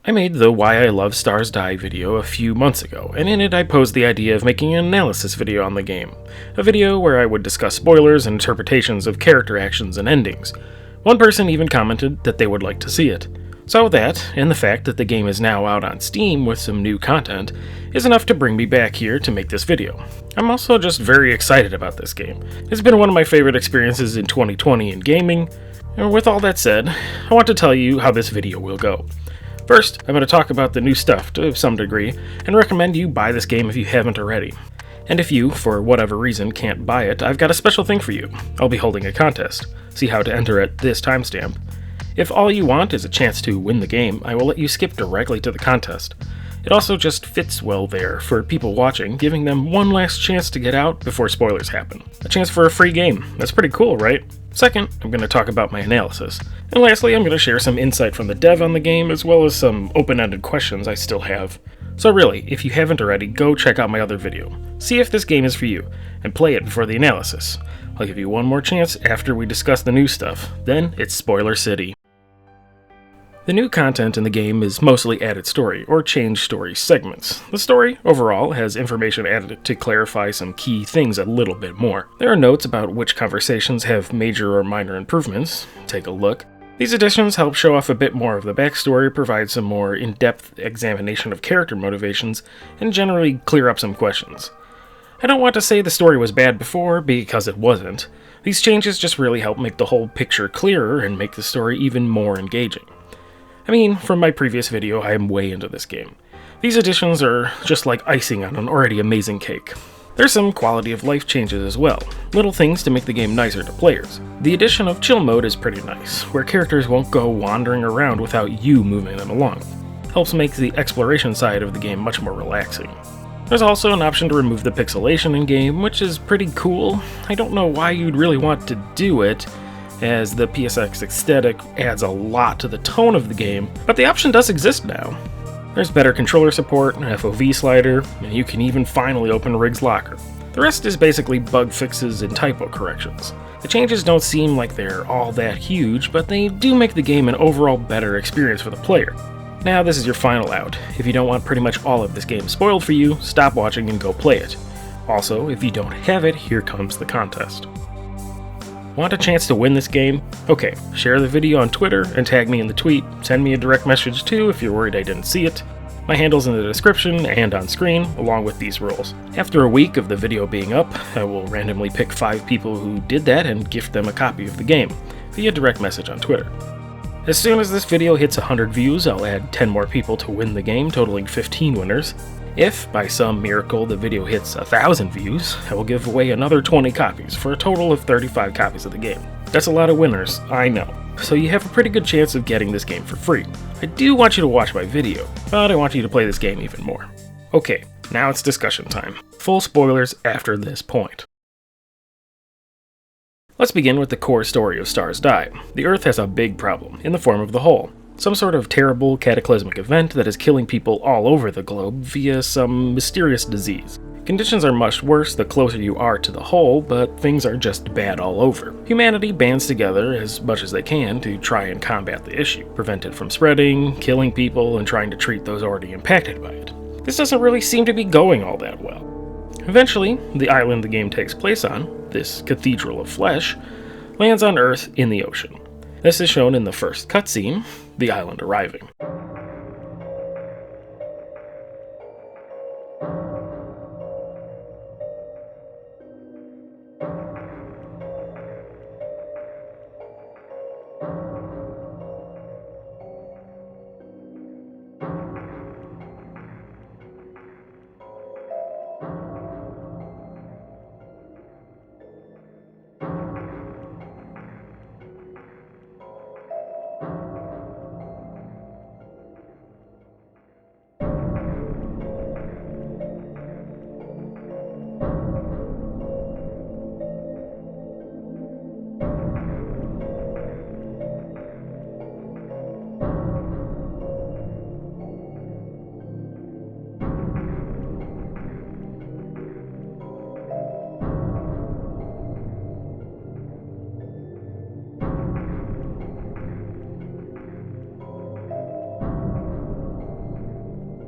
I made the Why I Love Stars Die video a few months ago, and in it I posed the idea of making an analysis video on the game. A video where I would discuss spoilers and interpretations of character actions and endings. One person even commented that they would like to see it. So that, and the fact that the game is now out on Steam with some new content, is enough to bring me back here to make this video. I'm also just very excited about this game. It's been one of my favorite experiences in 2020 in gaming, and with all that said, I want to tell you how this video will go. First, I'm going to talk about the new stuff to some degree, and recommend you buy this game if you haven't already. And if you, for whatever reason, can't buy it, I've got a special thing for you. I'll be holding a contest. See how to enter at this timestamp. If all you want is a chance to win the game, I will let you skip directly to the contest. It also just fits well there for people watching, giving them one last chance to get out before spoilers happen. A chance for a free game. That's pretty cool, right? Second, I'm going to talk about my analysis. And lastly, I'm going to share some insight from the dev on the game, as well as some open-ended questions I still have. So really, if you haven't already, go check out my other video. See if this game is for you, and play it before the analysis. I'll give you one more chance after we discuss the new stuff. Then, it's Spoiler City. The new content in the game is mostly added story, or changed story segments. The story, overall, has information added to clarify some key things a little bit more. There are notes about which conversations have major or minor improvements. Take a look. These additions help show off a bit more of the backstory, provide some more in-depth examination of character motivations, and generally clear up some questions. I don't want to say the story was bad before, because it wasn't. These changes just really help make the whole picture clearer and make the story even more engaging. I mean, from my previous video, I am way into this game. These additions are just like icing on an already amazing cake. There's some quality of life changes as well, little things to make the game nicer to players. The addition of chill mode is pretty nice, where characters won't go wandering around without you moving them along. Helps make the exploration side of the game much more relaxing. There's also an option to remove the pixelation in-game, which is pretty cool. I don't know why you'd really want to do it, as the PSX aesthetic adds a lot to the tone of the game, but the option does exist now. There's better controller support, an FOV slider, and you can even finally open Rig's locker. The rest is basically bug fixes and typo corrections. The changes don't seem like they're all that huge, but they do make the game an overall better experience for the player. Now this is your final out. If you don't want pretty much all of this game spoiled for you, stop watching and go play it. Also, if you don't have it, here comes the contest. Want a chance to win this game? Okay, share the video on Twitter and tag me in the tweet. Send me a direct message too if you're worried I didn't see it. My handle's in the description and on screen, along with these rules. After a week of the video being up, I will randomly pick 5 people who did that and gift them a copy of the game, via direct message on Twitter. As soon as this video hits 100 views, I'll add 10 more people to win the game, totaling 15 winners. If, by some miracle, the video hits 1,000 views, I will give away another 20 copies, for a total of 35 copies of the game. That's a lot of winners, I know, so you have a pretty good chance of getting this game for free. I do want you to watch my video, but I want you to play this game even more. Okay, now it's discussion time. Full spoilers after this point. Let's begin with the core story of Stars Die. The Earth has a big problem, in the form of the Hole. Some sort of terrible, cataclysmic event that is killing people all over the globe via some mysterious disease. Conditions are much worse the closer you are to the Hole, but things are just bad all over. Humanity bands together as much as they can to try and combat the issue, prevent it from spreading, killing people, and trying to treat those already impacted by it. This doesn't really seem to be going all that well. Eventually, the island the game takes place on, this Cathedral of Flesh, lands on Earth in the ocean. This is shown in the first cutscene, the island arriving.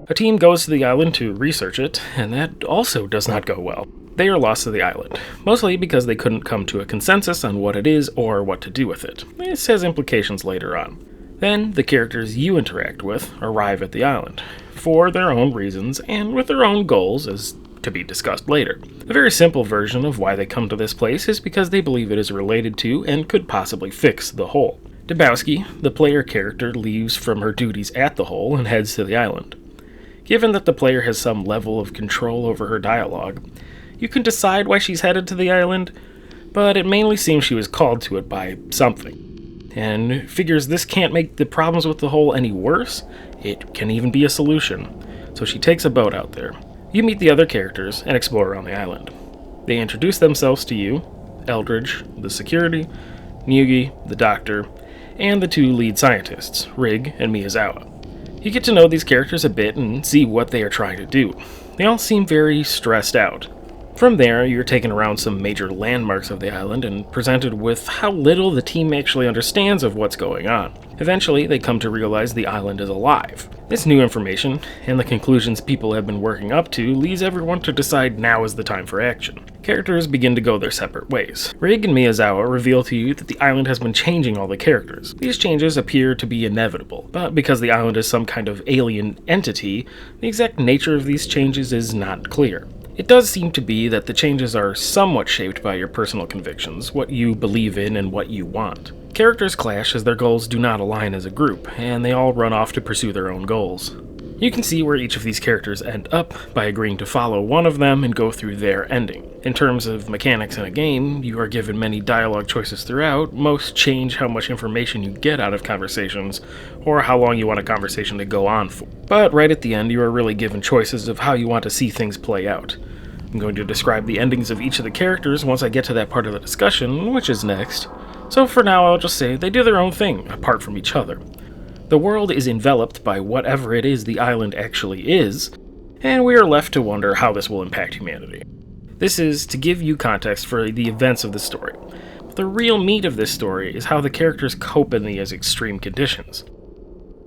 A team goes to the island to research it, and that also does not go well. They are lost to the island, mostly because they couldn't come to a consensus on what it is or what to do with it. This has implications later on. Then, the characters you interact with arrive at the island, for their own reasons and with their own goals, as to be discussed later. A very simple version of why they come to this place is because they believe it is related to and could possibly fix the hole. Dabowski, the player character, leaves from her duties at the hole and heads to the island. Given that the player has some level of control over her dialogue, you can decide why she's headed to the island, but it mainly seems she was called to it by something, and figures this can't make the problems with the hole any worse. It can even be a solution, so she takes a boat out there. You meet the other characters and explore around the island. They introduce themselves to you: Eldridge, the security, Nyugi, the doctor, and the two lead scientists, Rig and Miyazawa. You get to know these characters a bit and see what they are trying to do. They all seem very stressed out. From there, you're taken around some major landmarks of the island and presented with how little the team actually understands of what's going on. Eventually, they come to realize the island is alive. This new information, and the conclusions people have been working up to, leads everyone to decide now is the time for action. Characters begin to go their separate ways. Rig and Miyazawa reveal to you that the island has been changing all the characters. These changes appear to be inevitable, but because the island is some kind of alien entity, the exact nature of these changes is not clear. It does seem to be that the changes are somewhat shaped by your personal convictions, what you believe in and what you want. Characters clash as their goals do not align as a group, and they all run off to pursue their own goals. You can see where each of these characters end up by agreeing to follow one of them and go through their ending. In terms of mechanics in a game, you are given many dialogue choices throughout. Most change how much information you get out of conversations, or how long you want a conversation to go on for. But right at the end, you are really given choices of how you want to see things play out. I'm going to describe the endings of each of the characters once I get to that part of the discussion, which is next. So for now, I'll just say they do their own thing, apart from each other. The world is enveloped by whatever it is the island actually is, and we are left to wonder how this will impact humanity. This is to give you context for the events of the story, but the real meat of this story is how the characters cope in these extreme conditions.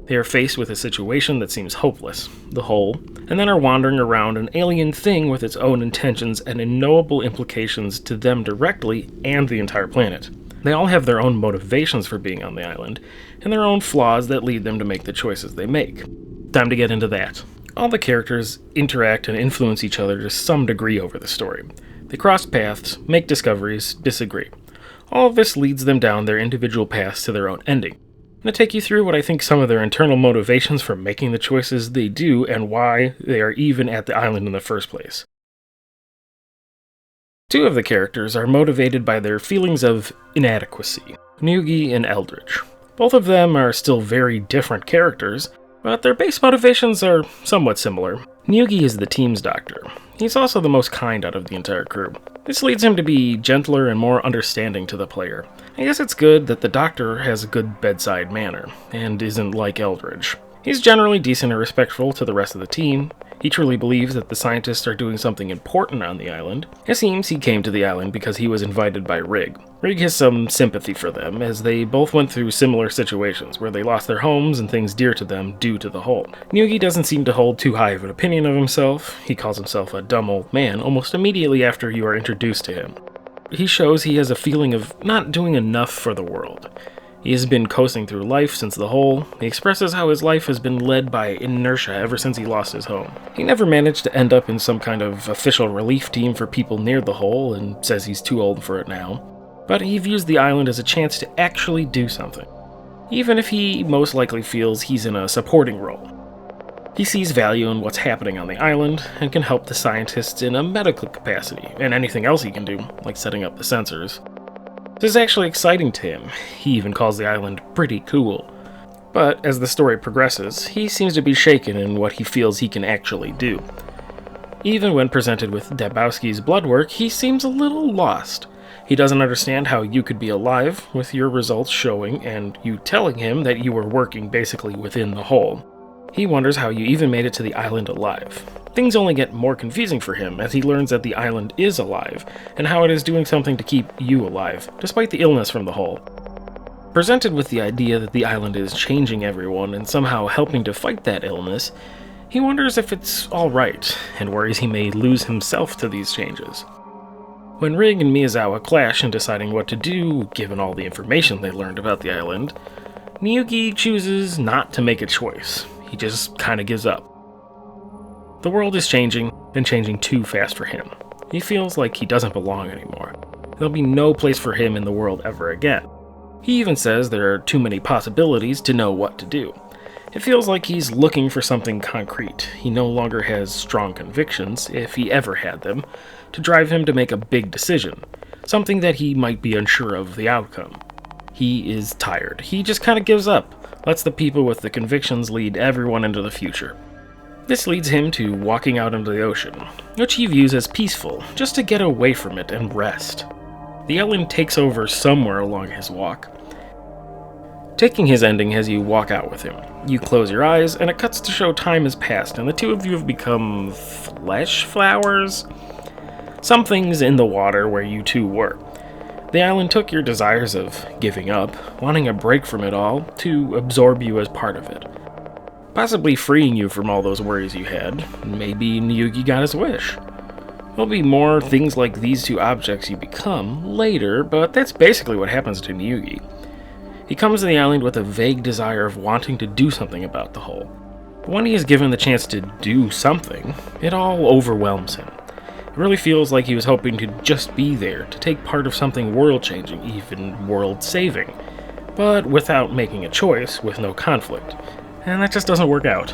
They are faced with a situation that seems hopeless, the hole, and then are wandering around an alien thing with its own intentions and unknowable implications to them directly and the entire planet. They all have their own motivations for being on the island, and their own flaws that lead them to make the choices they make. Time to get into that. All the characters interact and influence each other to some degree over the story. They cross paths, make discoveries, disagree. All of this leads them down their individual paths to their own ending. I'm going to take you through what I think some of their internal motivations for making the choices they do and why they are even at the island in the first place. Two of the characters are motivated by their feelings of inadequacy, Nyugi and Eldridge. Both of them are still very different characters, but their base motivations are somewhat similar. Nyugi is the team's doctor. He's also the most kind out of the entire crew. This leads him to be gentler and more understanding to the player. I guess it's good that the doctor has a good bedside manner, and isn't like Eldridge. He's generally decent and respectful to the rest of the team. He truly believes that the scientists are doing something important on the island. It seems he came to the island because he was invited by Rig. Rig has some sympathy for them, as they both went through similar situations where they lost their homes and things dear to them due to the hole. Nyugi doesn't seem to hold too high of an opinion of himself. He calls himself a dumb old man almost immediately after you are introduced to him. He shows he has a feeling of not doing enough for the world. He has been coasting through life since the hole. He expresses how his life has been led by inertia ever since he lost his home. He never managed to end up in some kind of official relief team for people near the hole and says he's too old for it now. But he views the island as a chance to actually do something, even if he most likely feels he's in a supporting role. He sees value in what's happening on the island and can help the scientists in a medical capacity, and anything else he can do, like setting up the sensors. This is actually exciting to him. He even calls the island pretty cool. But as the story progresses, he seems to be shaken in what he feels he can actually do. Even when presented with Dabowski's blood work, he seems a little lost. He doesn't understand how you could be alive, with your results showing and you telling him that you were working basically within the hole. He wonders how you even made it to the island alive. Things only get more confusing for him as he learns that the island is alive, and how it is doing something to keep you alive, despite the illness from the hole. Presented with the idea that the island is changing everyone and somehow helping to fight that illness, He wonders if it's alright, and worries he may lose himself to these changes. When Rig and Miyazawa clash in deciding what to do, given all the information they learned about the island, Nyugi chooses not to make a choice. He just kinda gives up. The world is changing, and changing too fast for him. He feels like he doesn't belong anymore. There'll be no place for him in the world ever again. He even says there are too many possibilities to know what to do. It feels like he's looking for something concrete. He no longer has strong convictions, if he ever had them, to drive him to make a big decision, something that he might be unsure of the outcome. He is tired. He just kind of gives up, lets the people with the convictions lead everyone into the future. This leads him to walking out into the ocean, which he views as peaceful, just to get away from it and rest. The island takes over somewhere along his walk, taking his ending as you walk out with him. You close your eyes, and it cuts to show time has passed, and the two of you have become flesh flowers? Something's in the water where you two were. The island took your desires of giving up, wanting a break from it all, to absorb you as part of it. Possibly freeing you from all those worries you had. Maybe Nyugi got his wish. There'll be more things like these two objects you become later, but that's basically what happens to Nyugi. He comes to the island with a vague desire of wanting to do something about the whole. But when he is given the chance to do something, it all overwhelms him. It really feels like he was hoping to just be there, to take part of something world-changing, even world-saving, but without making a choice, with no conflict. And that just doesn't work out.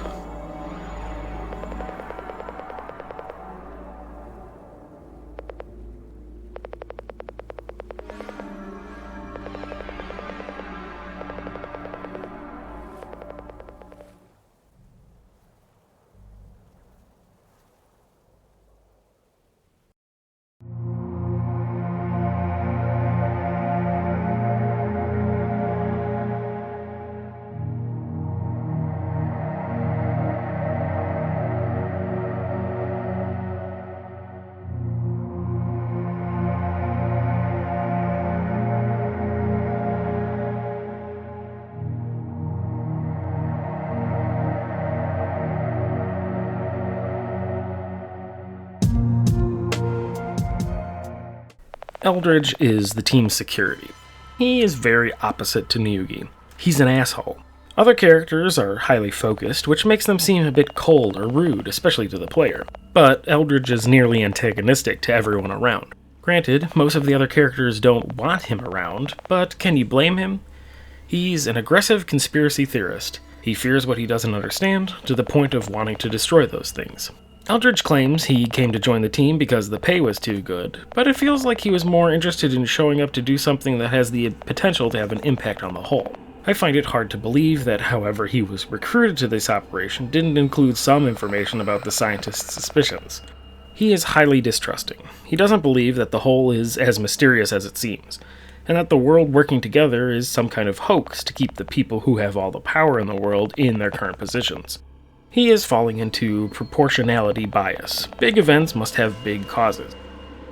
Eldridge is the team's security. He is very opposite to Nyugi. He's an asshole. Other characters are highly focused, which makes them seem a bit cold or rude, especially to the player. But Eldridge is nearly antagonistic to everyone around. Granted, most of the other characters don't want him around, but can you blame him? He's an aggressive conspiracy theorist. He fears what he doesn't understand, to the point of wanting to destroy those things. Eldridge claims he came to join the team because the pay was too good, but it feels like he was more interested in showing up to do something that has the potential to have an impact on the whole. I find it hard to believe that, however he was recruited to this operation, didn't include some information about the scientist's suspicions. He is highly distrusting. He doesn't believe that the whole is as mysterious as it seems, and that the world working together is some kind of hoax to keep the people who have all the power in the world in their current positions. He is falling into proportionality bias. Big events must have big causes.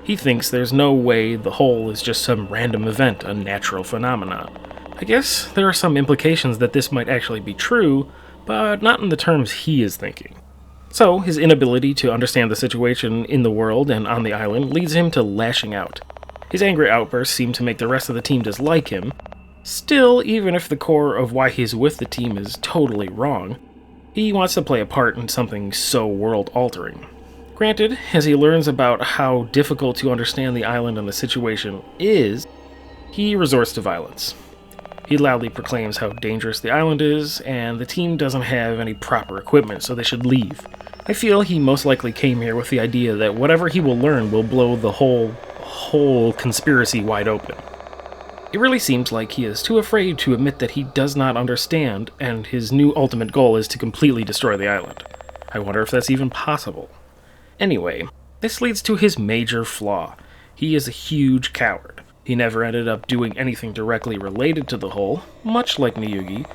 He thinks there's no way the whole is just some random event, a natural phenomenon. I guess there are some implications that this might actually be true, but not in the terms he is thinking. So, his inability to understand the situation in the world and on the island leads him to lashing out. His angry outbursts seem to make the rest of the team dislike him. Still, even if the core of why he's with the team is totally wrong, he wants to play a part in something so world-altering. Granted, as he learns about how difficult to understand the island and the situation is, he resorts to violence. He loudly proclaims how dangerous the island is, and the team doesn't have any proper equipment, so they should leave. I feel he most likely came here with the idea that whatever he will learn will blow the whole conspiracy wide open. It really seems like he is too afraid to admit that he does not understand, and his new ultimate goal is to completely destroy the island. I wonder if that's even possible. Anyway, this leads to his major flaw. He is a huge coward. He never ended up doing anything directly related to the whole, much like Nyugi,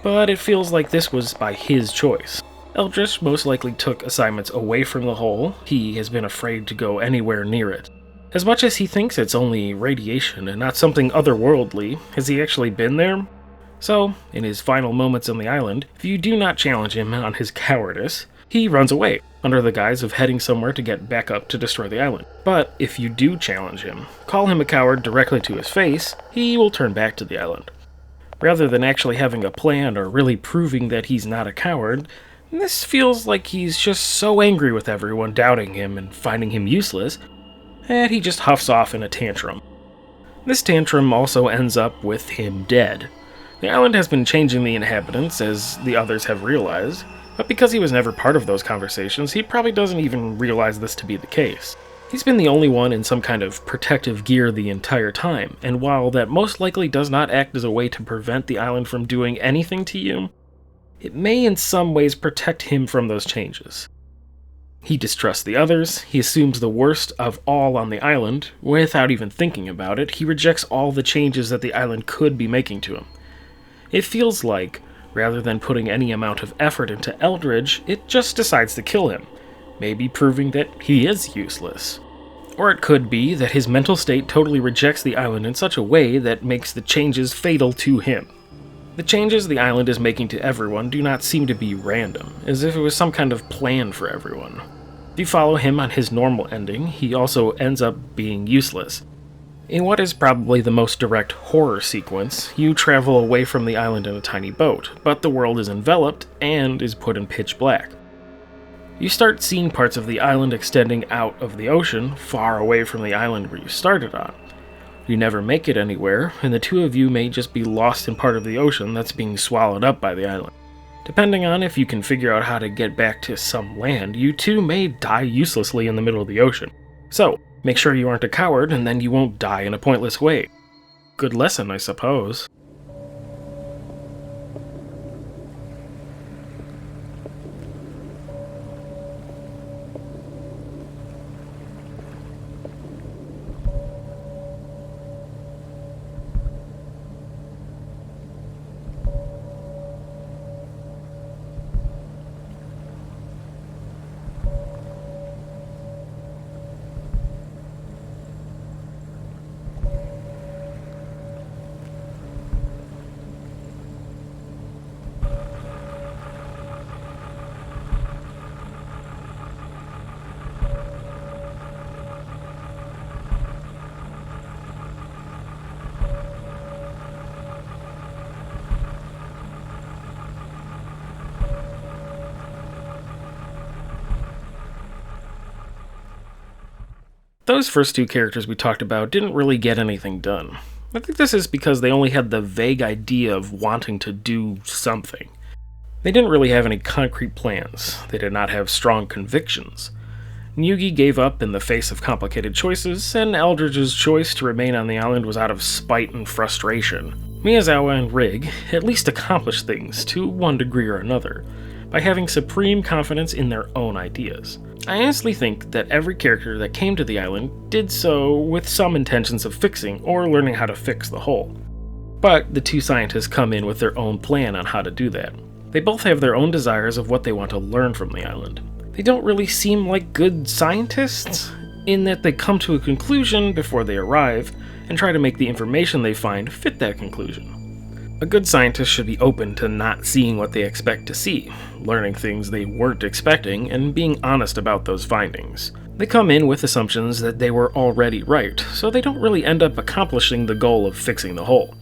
but it feels like this was by his choice. Eldridge most likely took assignments away from the whole. He has been afraid to go anywhere near it. As much as he thinks it's only radiation and not something otherworldly, has he actually been there? So, in his final moments on the island, if you do not challenge him on his cowardice, He runs away, under the guise of heading somewhere to get back up to destroy the island. But if you do challenge him, call him a coward directly to his face, he will turn back to the island. Rather than actually having a plan or really proving that he's not a coward, this feels like he's just so angry with everyone doubting him and finding him useless, that he just huffs off in a tantrum. This tantrum also ends up with him dead. The island has been changing the inhabitants, as the others have realized, but because he was never part of those conversations, he probably doesn't even realize this to be the case. He's been the only one in some kind of protective gear the entire time, and while that most likely does not act as a way to prevent the island from doing anything to you, it may in some ways protect him from those changes. He distrusts the others, he assumes the worst of all on the island. Without even thinking about it, he rejects all the changes that the island could be making to him. It feels like, rather than putting any amount of effort into Eldridge, it just decides to kill him, maybe proving that he is useless. Or it could be that his mental state totally rejects the island in such a way that makes the changes fatal to him. The changes the island is making to everyone do not seem to be random, as if it was some kind of plan for everyone. If you follow him on his normal ending, he also ends up being useless. In what is probably the most direct horror sequence, you travel away from the island in a tiny boat, but the world is enveloped and is put in pitch black. You start seeing parts of the island extending out of the ocean, far away from the island where you started on. You never make it anywhere, and the two of you may just be lost in part of the ocean that's being swallowed up by the island. Depending on if you can figure out how to get back to some land, you too may die uselessly in the middle of the ocean. So, make sure you aren't a coward, and then you won't die in a pointless way. Good lesson, I suppose. Those first two characters we talked about didn't really get anything done. I think this is because they only had the vague idea of wanting to do something. They didn't really have any concrete plans. They did not have strong convictions. Nyugi gave up in the face of complicated choices, and Eldridge's choice to remain on the island was out of spite and frustration. Miyazawa and Rig at least accomplished things, to one degree or another, by having supreme confidence in their own ideas. I honestly think that every character that came to the island did so with some intentions of fixing or learning how to fix the whole. But the two scientists come in with their own plan on how to do that. They both have their own desires of what they want to learn from the island. They don't really seem like good scientists, in that they come to a conclusion before they arrive and try to make the information they find fit that conclusion. A good scientist should be open to not seeing what they expect to see, learning things they weren't expecting, and being honest about those findings. They come in with assumptions that they were already right, so they don't really end up accomplishing the goal of fixing the whole.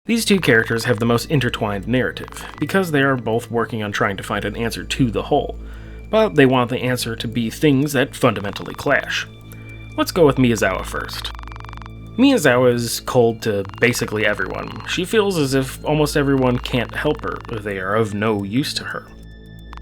These two characters have the most intertwined narrative, because they are both working on trying to find an answer to the whole, but they want the answer to be things that fundamentally clash. Let's go with Miyazawa first. Miyazawa is cold to basically everyone. She feels as if almost everyone can't help her, or they are of no use to her.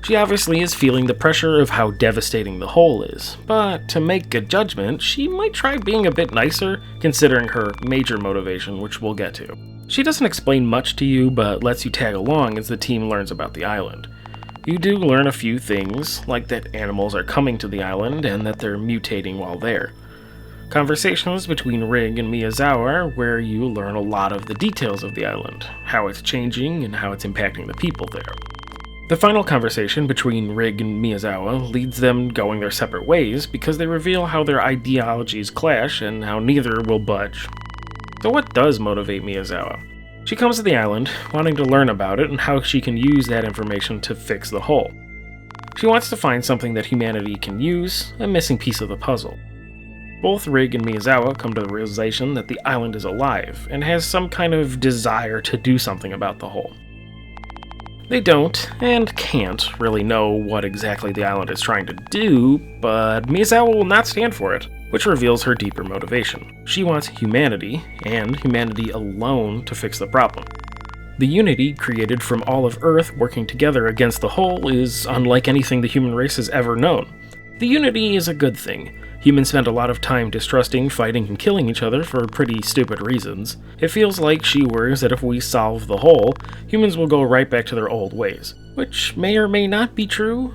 She obviously is feeling the pressure of how devastating the whole is, but to make a judgment, she might try being a bit nicer, considering her major motivation, which we'll get to. She doesn't explain much to you, but lets you tag along as the team learns about the island. You do learn a few things, like that animals are coming to the island and that they're mutating while there. Conversations between Rig and Miyazawa are where you learn a lot of the details of the island, how it's changing and how it's impacting the people there. The final conversation between Rig and Miyazawa leads them going their separate ways because they reveal how their ideologies clash and how neither will budge. So what does motivate Miyazawa? She comes to the island, wanting to learn about it and how she can use that information to fix the hole. She wants to find something that humanity can use, a missing piece of the puzzle. Both Rig and Miyazawa come to the realization that the island is alive, and has some kind of desire to do something about the hole. They don't, and can't, really know what exactly the island is trying to do, but Miyazawa will not stand for it, which reveals her deeper motivation. She wants humanity, and humanity alone, to fix the problem. The unity created from all of Earth working together against the hole is unlike anything the human race has ever known. The unity is a good thing. Humans spend a lot of time distrusting, fighting, and killing each other for pretty stupid reasons. It feels like she worries that if we solve the hole, humans will go right back to their old ways, which may or may not be true.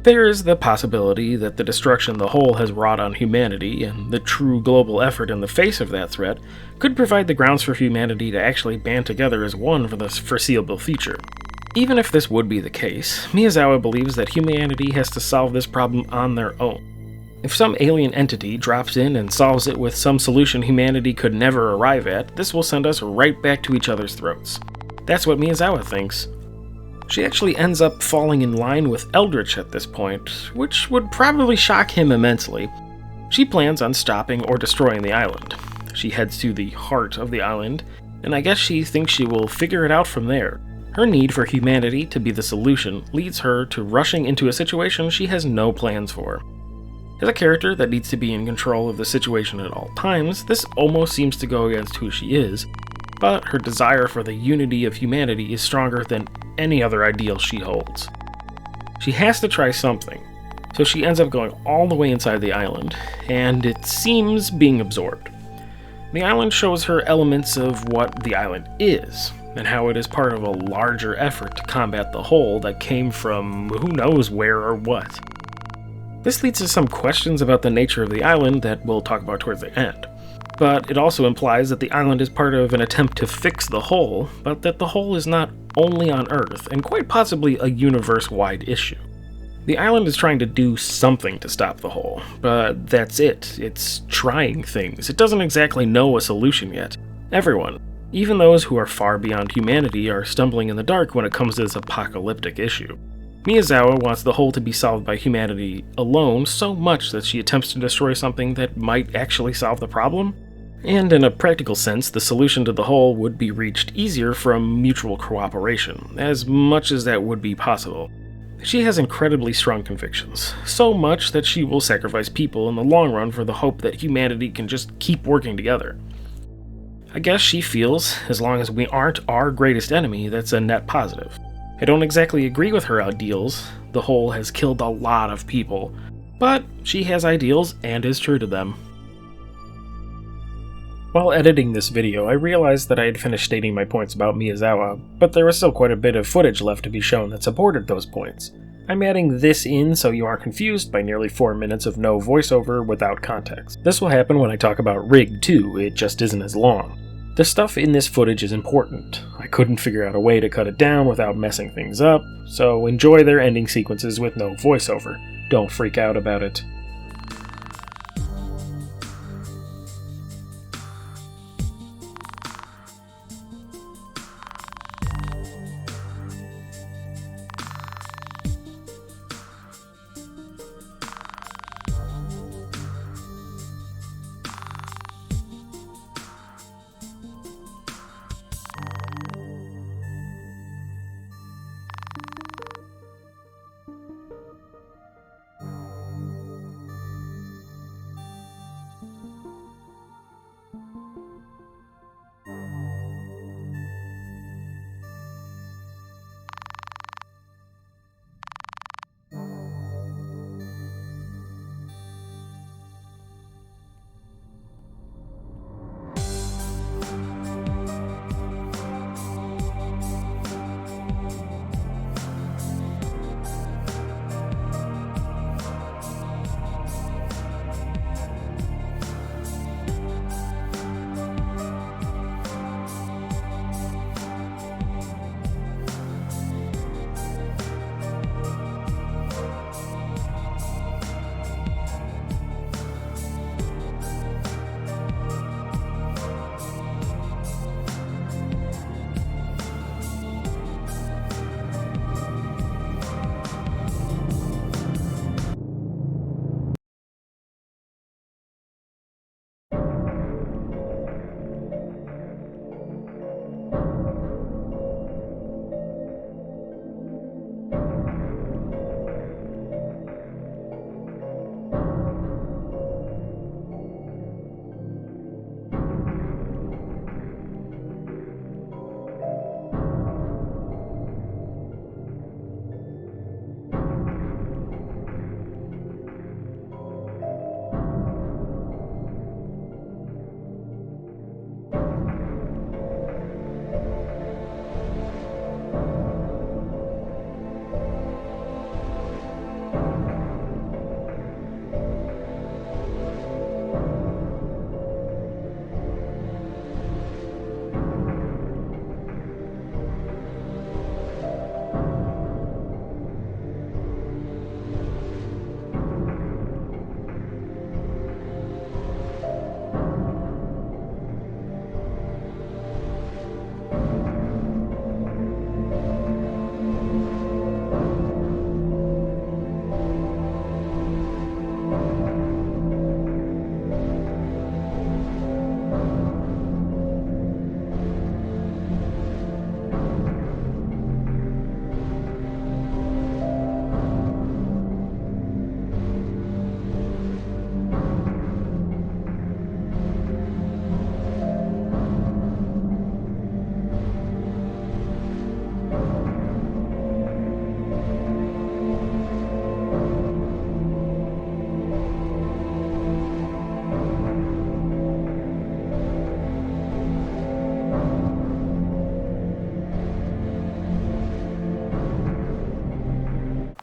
There is the possibility that the destruction the hole has wrought on humanity, and the true global effort in the face of that threat, could provide the grounds for humanity to actually band together as one for the foreseeable future. Even if this would be the case, Miyazawa believes that humanity has to solve this problem on their own. If some alien entity drops in and solves it with some solution humanity could never arrive at, this will send us right back to each other's throats. That's what Miyazawa thinks. She actually ends up falling in line with Eldridge at this point, which would probably shock him immensely. She plans on stopping or destroying the island. She heads to the heart of the island, and I guess she thinks she will figure it out from there. Her need for humanity to be the solution leads her to rushing into a situation she has no plans for. As a character that needs to be in control of the situation at all times, this almost seems to go against who she is, but her desire for the unity of humanity is stronger than any other ideal she holds. She has to try something, so she ends up going all the way inside the island, and it seems being absorbed. The island shows her elements of what the island is, and how it is part of a larger effort to combat the hole that came from who knows where or what. This leads to some questions about the nature of the island that we'll talk about towards the end. But it also implies that the island is part of an attempt to fix the hole, but that the hole is not only on Earth, and quite possibly a universe-wide issue. The island is trying to do something to stop the hole, but that's it. It's trying things. It doesn't exactly know a solution yet. Everyone, even those who are far beyond humanity, are stumbling in the dark when it comes to this apocalyptic issue. Miyazawa wants the hole to be solved by humanity alone so much that she attempts to destroy something that might actually solve the problem. And in a practical sense, the solution to the hole would be reached easier from mutual cooperation, as much as that would be possible. She has incredibly strong convictions, so much that she will sacrifice people in the long run for the hope that humanity can just keep working together. I guess she feels, as long as we aren't our greatest enemy, that's a net positive. I don't exactly agree with her ideals. The hole has killed a lot of people, but she has ideals and is true to them. While editing this video, I realized that I had finished stating my points about Miyazawa, but there was still quite a bit of footage left to be shown that supported those points. I'm adding this in so you aren't confused by nearly 4 minutes of no voiceover without context. This will happen when I talk about Rig too, it just isn't as long. The stuff in this footage is important. I couldn't figure out a way to cut it down without messing things up, so enjoy their ending sequences with no voiceover. Don't freak out about it.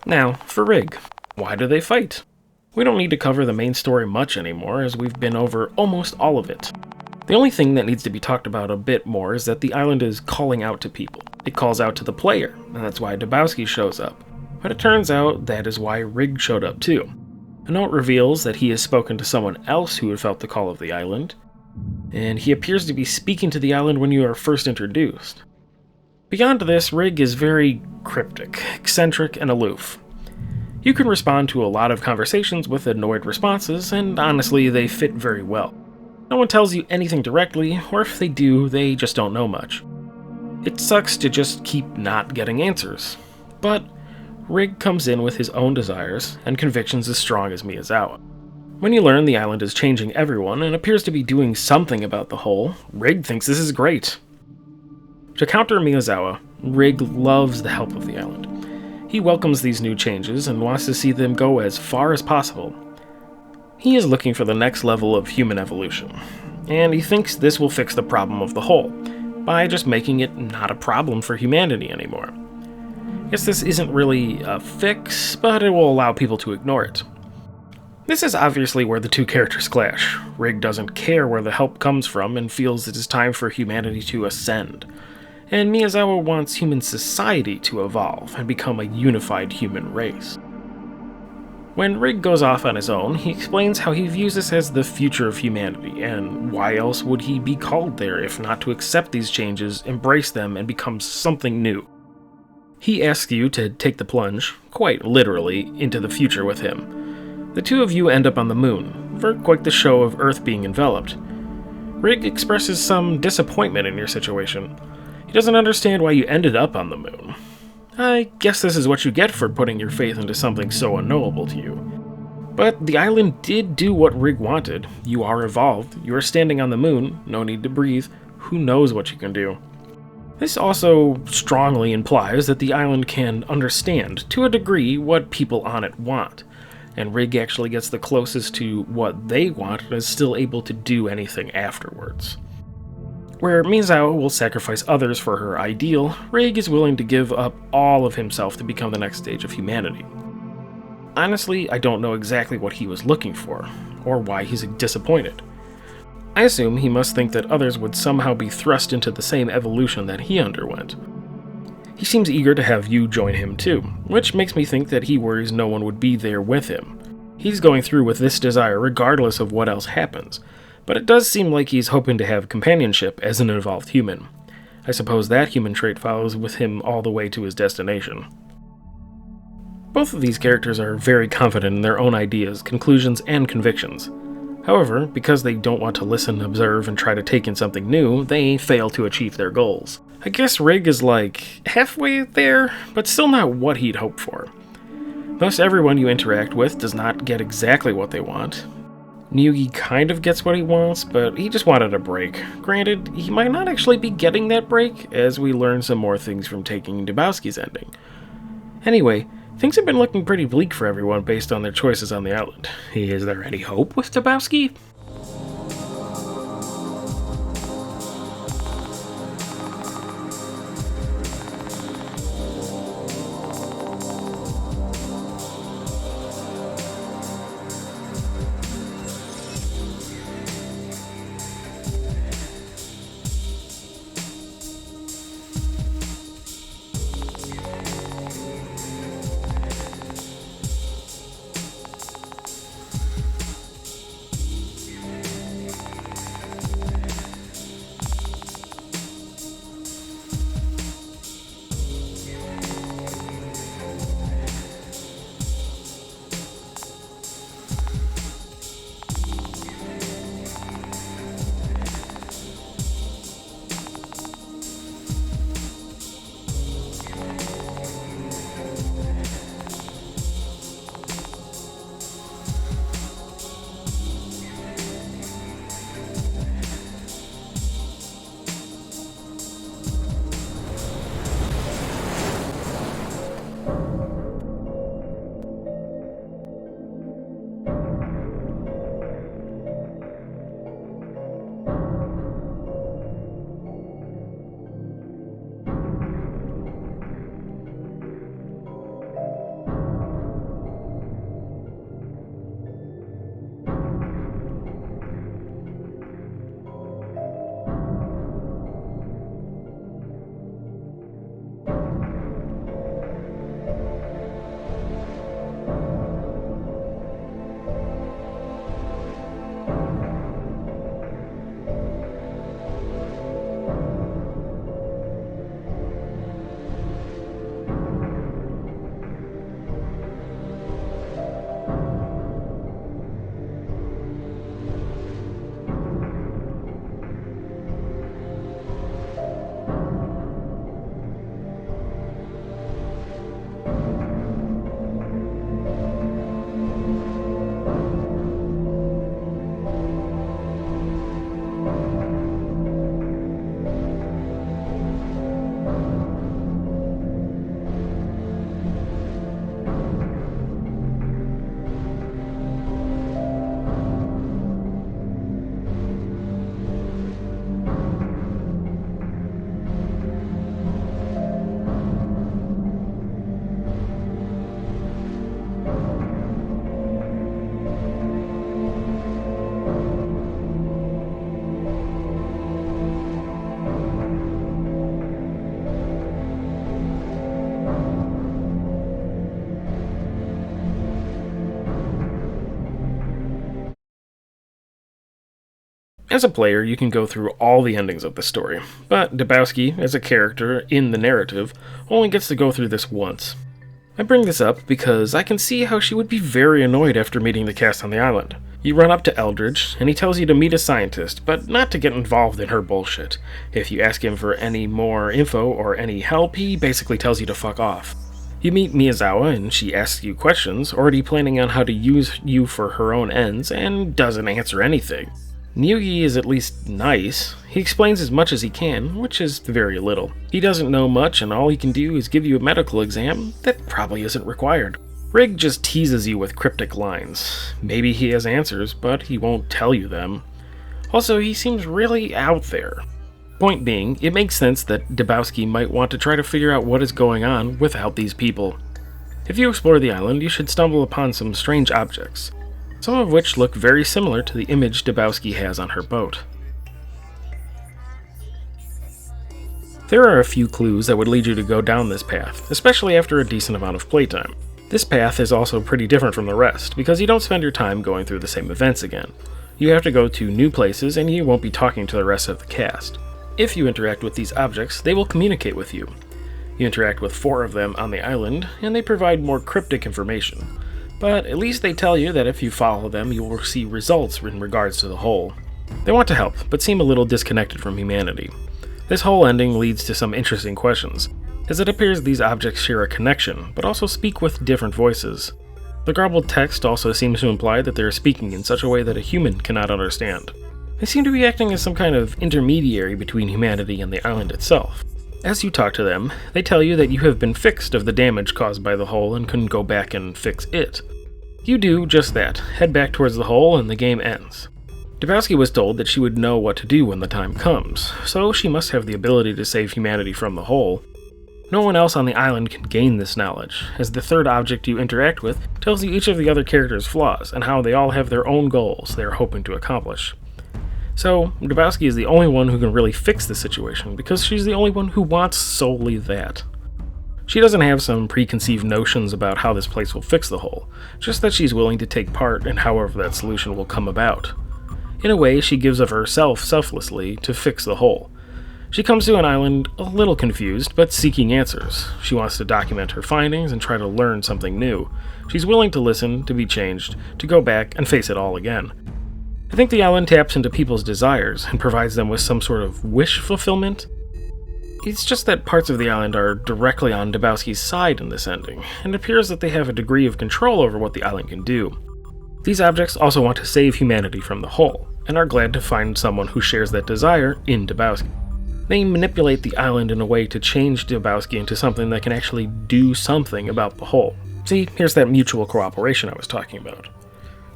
Now, for Rig, why do they fight? We don't need to cover the main story much anymore, as we've been over almost all of it. The only thing that needs to be talked about a bit more is that the island is calling out to people. It calls out to the player, and that's why Dabowski shows up. But it turns out that is why Rig showed up too. A note reveals that he has spoken to someone else who had felt the call of the island, and he appears to be speaking to the island when you are first introduced. Beyond this, Rig is very cryptic, eccentric, and aloof. You can respond to a lot of conversations with annoyed responses, and honestly, they fit very well. No one tells you anything directly, or if they do, they just don't know much. It sucks to just keep not getting answers. But Rig comes in with his own desires and convictions as strong as Miyazawa. When you learn the island is changing everyone and appears to be doing something about the whole, Rig thinks this is great. To counter Miyazawa, Rig loves the help of the island. He welcomes these new changes and wants to see them go as far as possible. He is looking for the next level of human evolution, and he thinks this will fix the problem of the whole, by just making it not a problem for humanity anymore. Guess this isn't really a fix, but it will allow people to ignore it. This is obviously where the two characters clash. Rig doesn't care where the help comes from and feels it is time for humanity to ascend. And Miyazawa wants human society to evolve and become a unified human race. When Rig goes off on his own, he explains how he views this as the future of humanity, and why else would he be called there if not to accept these changes, embrace them, and become something new. He asks you to take the plunge, quite literally, into the future with him. The two of you end up on the moon, for quite the show of Earth being enveloped. Rig expresses some disappointment in your situation. He doesn't understand why you ended up on the moon. I guess this is what you get for putting your faith into something so unknowable to you. But the island did do what Rig wanted. You are evolved, you are standing on the moon, no need to breathe, who knows what you can do. This also strongly implies that the island can understand, to a degree, what people on it want, and Rig actually gets the closest to what they want and is still able to do anything afterwards. Where Miyazawa will sacrifice others for her ideal, Rig is willing to give up all of himself to become the next stage of humanity. Honestly, I don't know exactly what he was looking for, or why he's disappointed. I assume he must think that others would somehow be thrust into the same evolution that he underwent. He seems eager to have you join him too, which makes me think that he worries no one would be there with him. He's going through with this desire regardless of what else happens, but it does seem like he's hoping to have companionship as an evolved human. I suppose that human trait follows with him all the way to his destination. Both of these characters are very confident in their own ideas, conclusions, and convictions. However, because they don't want to listen, observe, and try to take in something new, they fail to achieve their goals. I guess Rig is like halfway there, but still not what he'd hoped for. Thus, everyone you interact with does not get exactly what they want. Nyugi kind of gets what he wants, but he just wanted a break. Granted, he might not actually be getting that break, as we learn some more things from taking Dabowski's ending. Anyway, things have been looking pretty bleak for everyone based on their choices on the island. Is there any hope with Dabowski? As a player, you can go through all the endings of the story, but Dabowski, as a character in the narrative, only gets to go through this once. I bring this up because I can see how she would be very annoyed after meeting the cast on the island. You run up to Eldridge, and he tells you to meet a scientist, but not to get involved in her bullshit. If you ask him for any more info or any help, he basically tells you to fuck off. You meet Miyazawa, and she asks you questions, already planning on how to use you for her own ends, and doesn't answer anything. Nyugi is at least nice. He explains as much as he can, which is very little. He doesn't know much, and all he can do is give you a medical exam that probably isn't required. Rig just teases you with cryptic lines. Maybe he has answers, but he won't tell you them. Also, he seems really out there. Point being, it makes sense that Dabowski might want to try to figure out what is going on without these people. If you explore the island, you should stumble upon some strange objects, some of which look very similar to the image Dabowski has on her boat. There are a few clues that would lead you to go down this path, especially after a decent amount of playtime. This path is also pretty different from the rest, because you don't spend your time going through the same events again. You have to go to new places, and you won't be talking to the rest of the cast. If you interact with these objects, they will communicate with you. You interact with 4 of them on the island, and they provide more cryptic information. But at least they tell you that if you follow them, you will see results in regards to the whole. They want to help, but seem a little disconnected from humanity. This whole ending leads to some interesting questions, as it appears these objects share a connection, but also speak with different voices. The garbled text also seems to imply that they are speaking in such a way that a human cannot understand. They seem to be acting as some kind of intermediary between humanity and the island itself. As you talk to them, they tell you that you have been fixed of the damage caused by the hole and couldn't go back and fix it. You do just that, head back towards the hole, and the game ends. Dabowski was told that she would know what to do when the time comes, so she must have the ability to save humanity from the hole. No one else on the island can gain this knowledge, as the third object you interact with tells you each of the other characters' flaws and how they all have their own goals they are hoping to accomplish. So, Dabowski is the only one who can really fix the situation, because she's the only one who wants solely that. She doesn't have some preconceived notions about how this place will fix the hole, just that she's willing to take part in however that solution will come about. In a way, she gives of herself selflessly to fix the hole. She comes to an island a little confused, but seeking answers. She wants to document her findings and try to learn something new. She's willing to listen, to be changed, to go back and face it all again. I think the island taps into people's desires and provides them with some sort of wish fulfillment. It's just that parts of the island are directly on Dabowski's side in this ending, and it appears that they have a degree of control over what the island can do. These objects also want to save humanity from the hole, and are glad to find someone who shares that desire in Dabowski. They manipulate the island in a way to change Dabowski into something that can actually do something about the hole. See, here's that mutual cooperation I was talking about.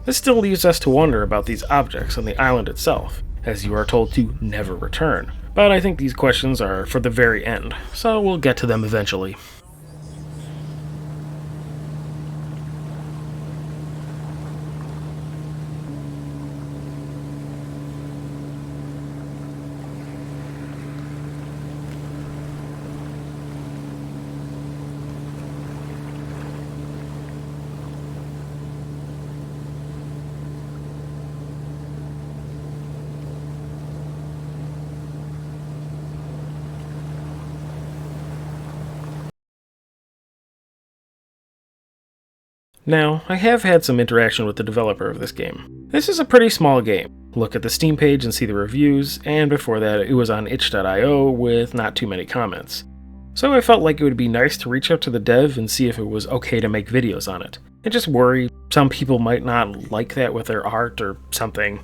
This still leaves us to wonder about these objects on the island itself, as you are told to never return. But I think these questions are for the very end, so we'll get to them eventually. Now, I have had some interaction with the developer of this game. This is a pretty small game. Look at the Steam page and see the reviews, and before that it was on itch.io with not too many comments. So I felt like it would be nice to reach out to the dev and see if it was okay to make videos on it. I just worry some people might not like that with their art or something.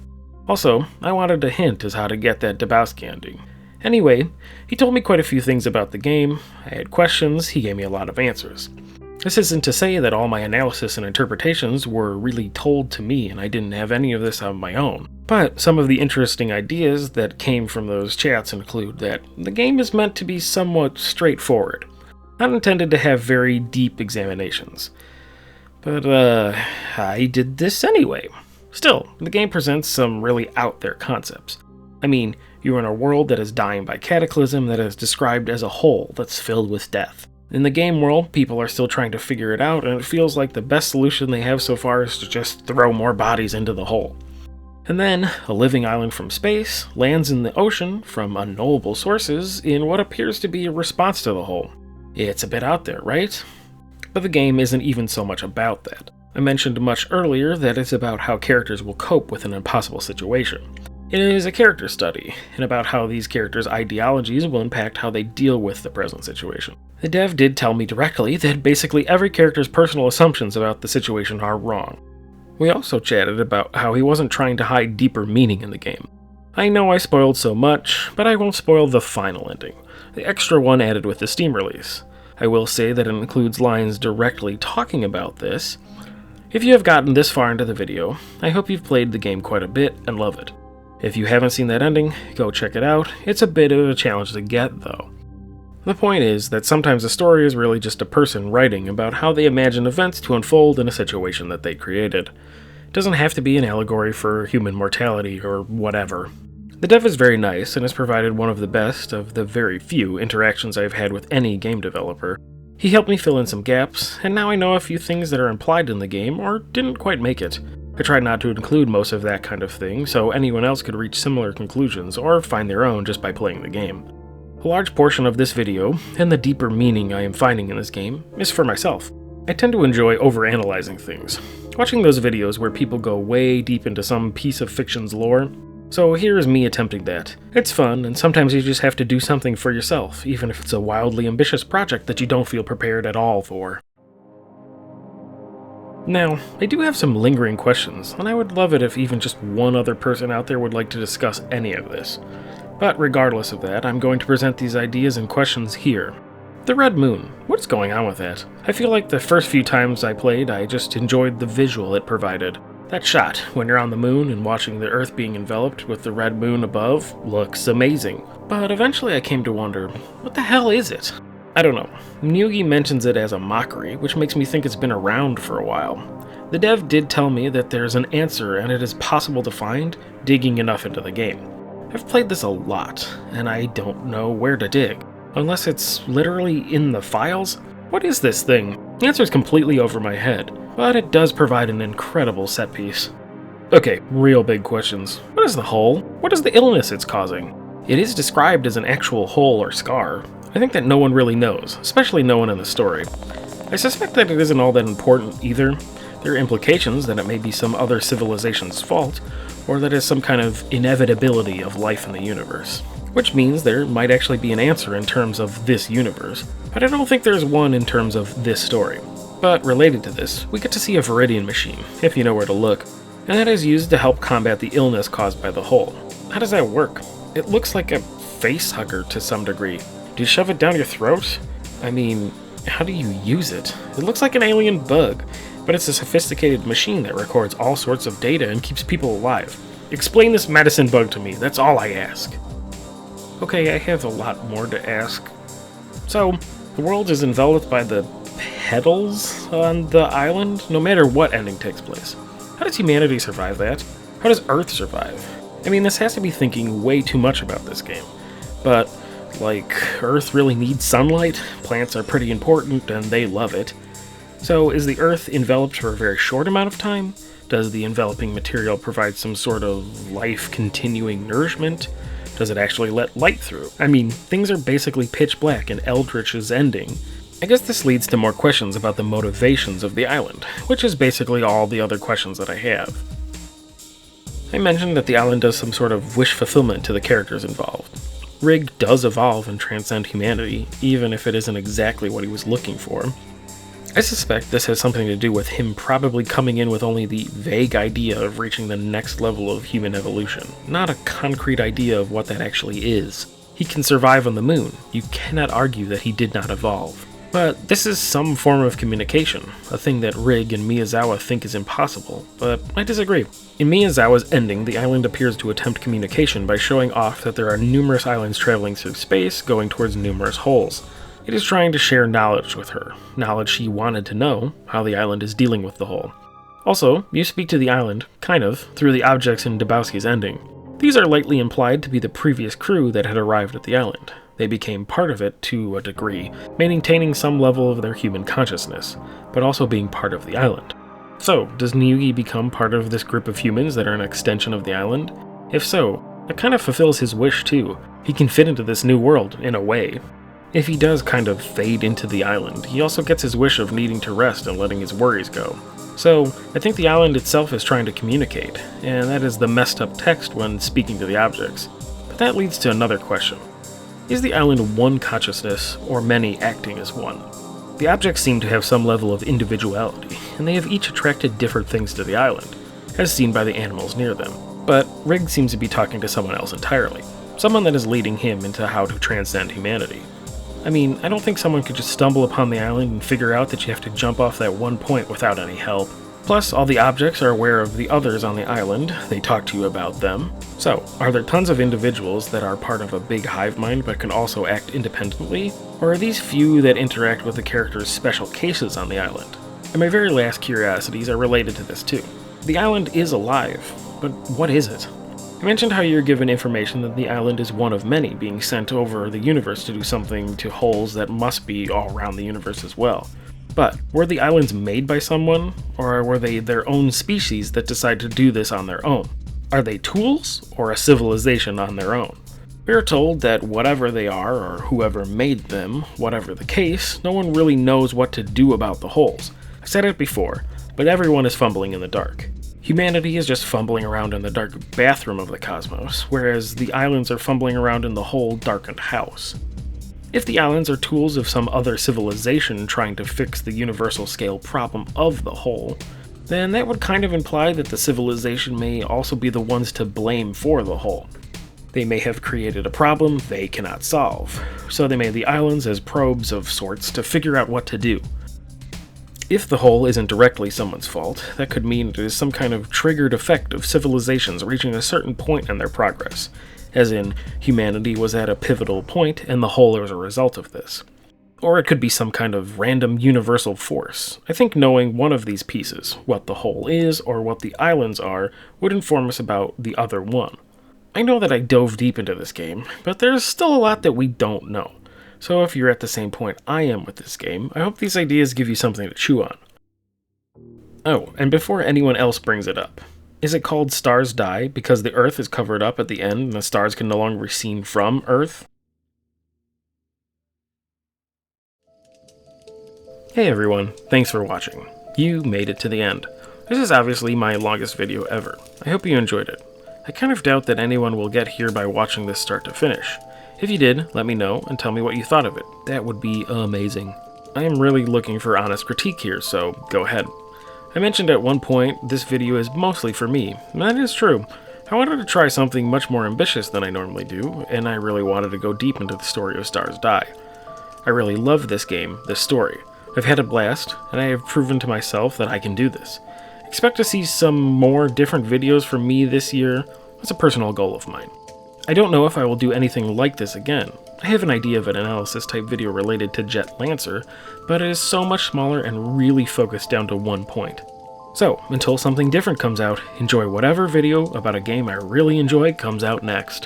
Also, I wanted a hint as how to get that Dabowski ending. Anyway, he told me quite a few things about the game. I had questions, he gave me a lot of answers. This isn't to say that all my analysis and interpretations were really told to me and I didn't have any of this on my own. But some of the interesting ideas that came from those chats include that the game is meant to be somewhat straightforward, not intended to have very deep examinations. But, I did this anyway. Still, the game presents some really out there concepts. I mean, you're in a world that is dying by cataclysm that is described as a hole that's filled with death. In the game world, people are still trying to figure it out, and it feels like the best solution they have so far is to just throw more bodies into the hole. And then, a living island from space lands in the ocean from unknowable sources in what appears to be a response to the whole. It's a bit out there, right? But the game isn't even so much about that. I mentioned much earlier that it's about how characters will cope with an impossible situation. It is a character study, and about how these characters' ideologies will impact how they deal with the present situation. The dev did tell me directly that basically every character's personal assumptions about the situation are wrong. We also chatted about how he wasn't trying to hide deeper meaning in the game. I know I spoiled so much, but I won't spoil the final ending, the extra one added with the Steam release. I will say that it includes lines directly talking about this. If you have gotten this far into the video, I hope you've played the game quite a bit and love it. If you haven't seen that ending, go check it out. It's a bit of a challenge to get, though. The point is that sometimes a story is really just a person writing about how they imagine events to unfold in a situation that they created. It doesn't have to be an allegory for human mortality or whatever. The dev is very nice and has provided one of the best of the very few interactions I've had with any game developer. He helped me fill in some gaps, and now I know a few things that are implied in the game or didn't quite make it. I tried not to include most of that kind of thing, so anyone else could reach similar conclusions or find their own just by playing the game. A large portion of this video, and the deeper meaning I am finding in this game, is for myself. I tend to enjoy overanalyzing things, watching those videos where people go way deep into some piece of fiction's lore. So here is me attempting that. It's fun, and sometimes you just have to do something for yourself, even if it's a wildly ambitious project that you don't feel prepared at all for. Now, I do have some lingering questions, and I would love it if even just one other person out there would like to discuss any of this. But regardless of that, I'm going to present these ideas and questions here. The Red Moon, what's going on with that? I feel like the first few times I played, I just enjoyed the visual it provided. That shot, when you're on the moon and watching the Earth being enveloped with the red moon above, looks amazing. But eventually I came to wonder, what the hell is it? I don't know. Nyugi mentions it as a mockery, which makes me think it's been around for a while. The dev did tell me that there's an answer and it is possible to find, digging enough into the game. I've played this a lot, and I don't know where to dig. Unless it's literally in the files? What is this thing? The answer is completely over my head, but it does provide an incredible set piece. Okay, real big questions. What is the hole? What is the illness it's causing? It is described as an actual hole or scar. I think that no one really knows, especially no one in the story. I suspect that it isn't all that important either. There are implications that it may be some other civilization's fault, or that it's some kind of inevitability of life in the universe. Which means there might actually be an answer in terms of this universe, but I don't think there's one in terms of this story. But related to this, we get to see a Viridian machine, if you know where to look, and that is used to help combat the illness caused by the hole. How does that work? It looks like a face hugger to some degree. Do you shove it down your throat? I mean, how do you use it? It looks like an alien bug, but it's a sophisticated machine that records all sorts of data and keeps people alive. Explain this medicine bug to me, that's all I ask. Okay, I have a lot more to ask. So, the world is enveloped by the petals on the island, no matter what ending takes place. How does humanity survive that? How does Earth survive? I mean, this has to be thinking way too much about this game. But, like, Earth really needs sunlight, plants are pretty important, and they love it. So, is the Earth enveloped for a very short amount of time? Does the enveloping material provide some sort of life-continuing nourishment? Does it actually let light through? I mean, things are basically pitch black in Eldridge's ending. I guess this leads to more questions about the motivations of the island, which is basically all the other questions that I have. I mentioned that the island does some sort of wish fulfillment to the characters involved. Rig does evolve and transcend humanity, even if it isn't exactly what he was looking for. I suspect this has something to do with him probably coming in with only the vague idea of reaching the next level of human evolution, not a concrete idea of what that actually is. He can survive on the moon. You cannot argue that he did not evolve. But this is some form of communication, a thing that Rig and Miyazawa think is impossible, but I disagree. In Miyazawa's ending, the island appears to attempt communication by showing off that there are numerous islands traveling through space, going towards numerous holes. It is trying to share knowledge with her, knowledge she wanted to know, how the island is dealing with the hole. Also, you speak to the island, kind of, through the objects in Dabowski's ending. These are lightly implied to be the previous crew that had arrived at the island. They became part of it to a degree, maintaining some level of their human consciousness, but also being part of the island. So, does Nyugi become part of this group of humans that are an extension of the island? If so, that kind of fulfills his wish too. He can fit into this new world, in a way. If he does kind of fade into the island, he also gets his wish of needing to rest and letting his worries go. So, I think the island itself is trying to communicate, and that is the messed up text when speaking to the objects. But that leads to another question. Is the island one consciousness, or many acting as one? The objects seem to have some level of individuality, and they have each attracted different things to the island, as seen by the animals near them. But Rig seems to be talking to someone else entirely, someone that is leading him into how to transcend humanity. I mean, I don't think someone could just stumble upon the island and figure out that you have to jump off that one point without any help. Plus, all the objects are aware of the others on the island, they talk to you about them. So, are there tons of individuals that are part of a big hive mind but can also act independently? Or are these few that interact with the character's special cases on the island? And my very last curiosities are related to this too. The island is alive, but what is it? I mentioned how you're given information that the island is one of many being sent over the universe to do something to holes that must be all around the universe as well. But were the islands made by someone, or were they their own species that decide to do this on their own? Are they tools, or a civilization on their own? We are told that whatever they are, or whoever made them, whatever the case, no one really knows what to do about the holes. I said it before, but everyone is fumbling in the dark. Humanity is just fumbling around in the dark bathroom of the cosmos, whereas the islands are fumbling around in the whole darkened house. If the islands are tools of some other civilization trying to fix the universal scale problem of the whole, then that would kind of imply that the civilization may also be the ones to blame for the whole. They may have created a problem they cannot solve, so they made the islands as probes of sorts to figure out what to do. If the whole isn't directly someone's fault, that could mean it is some kind of triggered effect of civilizations reaching a certain point in their progress, as in, humanity was at a pivotal point and the whole was a result of this. Or it could be some kind of random universal force. I think knowing one of these pieces, what the whole is or what the islands are, would inform us about the other one. I know that I dove deep into this game, but there's still a lot that we don't know. So if you're at the same point I am with this game, I hope these ideas give you something to chew on. Oh, and before anyone else brings it up, is it called Stars Die because the Earth is covered up at the end and the stars can no longer be seen from Earth? Hey everyone, thanks for watching. You made it to the end. This is obviously my longest video ever. I hope you enjoyed it. I kind of doubt that anyone will get here by watching this start to finish. If you did, let me know and tell me what you thought of it. That would be amazing. I am really looking for honest critique here, so go ahead. I mentioned at one point this video is mostly for me, and that is true. I wanted to try something much more ambitious than I normally do, and I really wanted to go deep into the story of Stars Die. I really love this game, this story. I've had a blast, and I have proven to myself that I can do this. Expect to see some more different videos from me this year. That's a personal goal of mine. I don't know if I will do anything like this again. I have an idea of an analysis type video related to Jet Lancer, but it is so much smaller and really focused down to one point. So, until something different comes out, enjoy whatever video about a game I really enjoy comes out next.